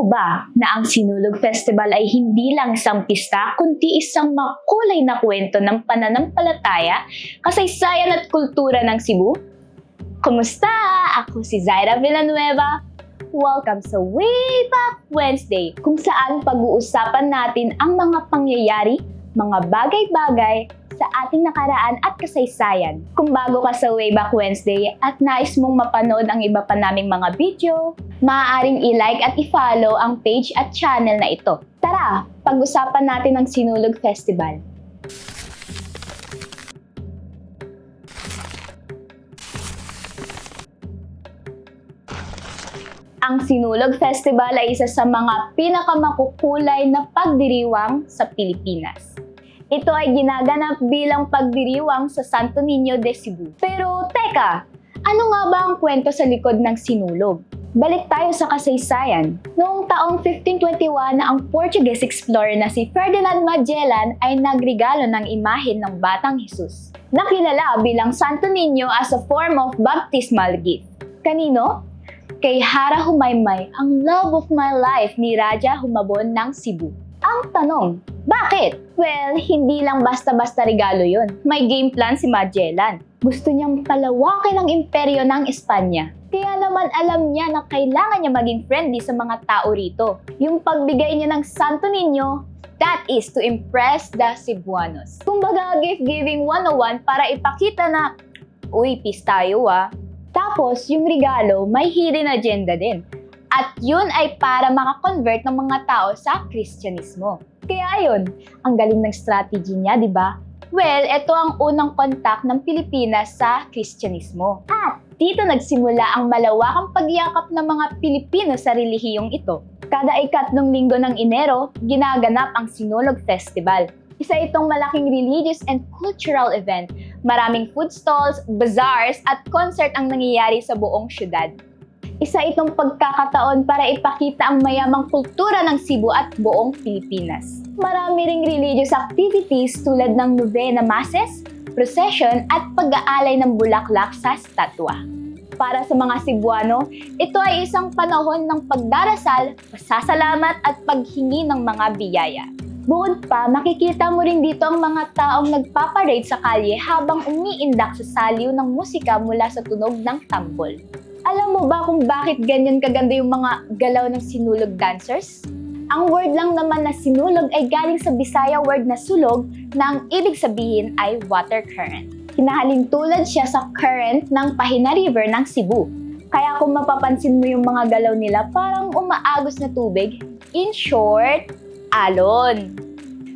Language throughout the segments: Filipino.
mo ba na ang Sinulog Festival ay hindi lang isang pista, kundi isang makulay na kwento ng pananampalataya, kasaysayan at kultura ng Cebu? Kumusta? Ako si Zaira Villanueva. Welcome sa Way Back Wednesday, kung saan pag-uusapan natin ang mga pangyayari, mga bagay-bagay sa ating nakaraan at kasaysayan. Kung bago ka sa Way Back Wednesday at nais mong mapanood ang iba pa naming mga video, maaaring i-like at i-follow ang page at channel na ito. Tara, pag-usapan natin ang Sinulog Festival. Ang Sinulog Festival ay isa sa mga pinakamakukulay na pagdiriwang sa Pilipinas. Ito ay ginaganap bilang pagdiriwang sa Santo Niño de Cebu. Pero teka, ano nga ba ang kwento sa likod ng sinulog? Balik tayo sa kasaysayan. Noong taong 1521 na ang Portuguese explorer na si Ferdinand Magellan ay nagregalo ng imahen ng Batang Jesus, na kilala bilang Santo Niño as a form of baptismal gift. Kanino? Kay Hara Humaymay, ang love of my life ni Raja Humabon ng Cebu. Ang tanong, bakit? Well, hindi lang basta-basta regalo yon. May game plan si Magellan. Gusto niyang palawakin ang imperyo ng Espanya. Kaya naman alam niya na kailangan niya maging friendly sa mga tao rito. Yung pagbigay niya ng Santo Niño, that is to impress the Cebuanos. Kumbaga, gift-giving 101 para ipakita na, uy, peace tayo ah. Tapos, yung regalo, may hidden agenda din. At yun ay para makakonvert ng mga tao sa Kristyanismo. Kaya ayun, ang galing ng strategy niya, di ba? Well, ito ang unang kontak ng Pilipinas sa Kristyanismo. At dito nagsimula ang malawakang pagyakap ng mga Pilipino sa relihiyong ito. Kada ikatlong linggo ng Enero, ginaganap ang Sinulog Festival. Isa itong malaking religious and cultural event. Maraming food stalls, bazaars at concert ang nangyayari sa buong syudad. Isa itong pagkakataon para ipakita ang mayamang kultura ng Cebu at buong Pilipinas. Marami ring religious activities tulad ng novena masses, procession at pag-aalay ng bulaklak sa statwa. Para sa mga Cebuano, ito ay isang panahon ng pagdarasal, pasasalamat at paghingi ng mga biyaya. Bukod pa, makikita mo rin dito ang mga taong nagpaparade sa kalye habang umiindak sa saliw ng musika mula sa tunog ng tambol. Alam mo ba kung bakit ganyan kaganda yung mga galaw ng sinulog dancers? Ang word lang naman na sinulog ay galing sa Bisaya word na sulog na ang ibig sabihin ay water current. Hinahalin tulad siya sa current ng Pahina River ng Cebu. Kaya kung mapapansin mo yung mga galaw nila, parang umaagos na tubig. In short, alon.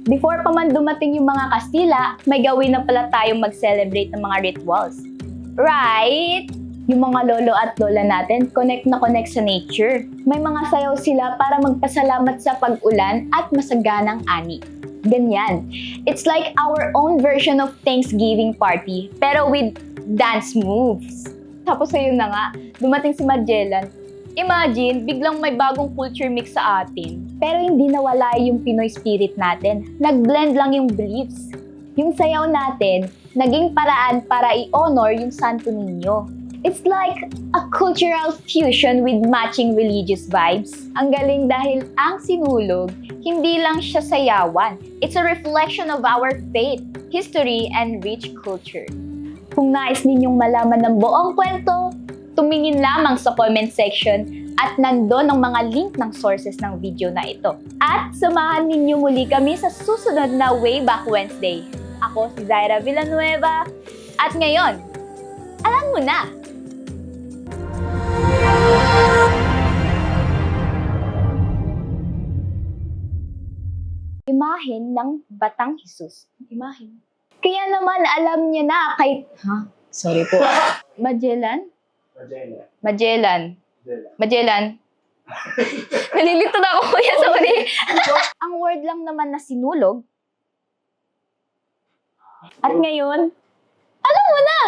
Before pa man dumating yung mga Kastila, may gawin na pala tayong mag-celebrate ng mga rituals. Right? Yung mga lolo at lola natin, connect na connect sa nature. May mga sayaw sila para magpasalamat sa pag-ulan at masaganang ani. Ganyan. It's like our own version of Thanksgiving party, pero with dance moves. Tapos ayun na nga, dumating si Magellan. Imagine, biglang may bagong culture mix sa atin. Pero hindi nawala yung Pinoy spirit natin. Nag-blend lang yung beliefs. Yung sayaw natin, naging paraan para i-honor yung Santo Niño. It's like a cultural fusion with matching religious vibes. Ang galing dahil ang sinulog, hindi lang siya sayawan. It's a reflection of our faith, history, and rich culture. Kung nais ninyong malaman ng buong kwento, tumingin lamang sa comment section at nandun ang mga link ng sources ng video na ito. At samahan ninyo muli kami sa susunod na Way Back Wednesday. Ako si Zaira Villanueva at ngayon, alam mo na! Imahen ng Batang Jesus. Imahen. Kaya naman alam niya na kay... Sorry po. Magellan? Magellan. Nalilito na ako kuya, sorry. Ang word lang naman na sinulog. At ngayon, alam mo na!